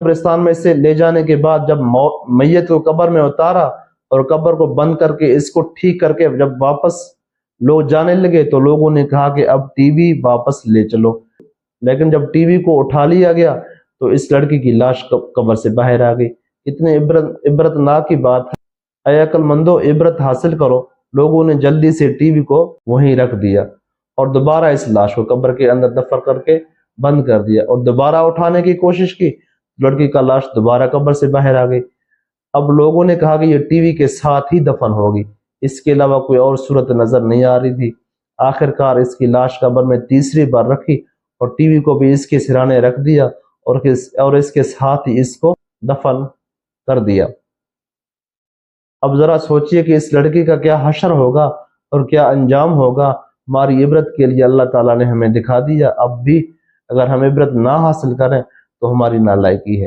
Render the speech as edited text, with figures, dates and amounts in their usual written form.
قبرستان میں سے لے جانے کے بعد جب میت کو قبر میں اتارا اور قبر کو بند کر کے اس کو ٹھیک کر کے جب واپس لوگ جانے لگے تو لوگوں نے کہا کہ اب ٹی وی واپس لے چلو، لیکن جب ٹی وی کو اٹھا لیا گیا تو اس لڑکی کی لاش قبر سے باہر آ گئی۔ اتنے عبرتناک کی بات ہے، اے عقل مندو عبرت حاصل کرو۔ لوگوں نے جلدی سے ٹی وی کو وہیں رکھ دیا اور دوبارہ اس لاش کو قبر کے اندر دفن کر کے بند کر دیا، اور دوبارہ اٹھانے کی کوشش کی، لڑکی کا لاش دوبارہ قبر سے باہر آ گئی۔ اب لوگوں نے کہا کہ یہ ٹی وی کے ساتھ ہی دفن ہوگی، اس کے علاوہ کوئی اور صورت نظر نہیں آ رہی تھی۔ آخر کار اس کی لاش قبر میں تیسری بار رکھی اور ٹی وی کو بھی اس کے سرانے رکھ دیا اور اس کے ساتھ ہی اس کو دفن کر دیا۔ اب ذرا سوچئے کہ اس لڑکی کا کیا حشر ہوگا اور کیا انجام ہوگا۔ ہماری عبرت کے لیے اللہ تعالیٰ نے ہمیں دکھا دیا، اب بھی اگر ہم عبرت نہ حاصل کریں تو ہماری نالائقی ہے۔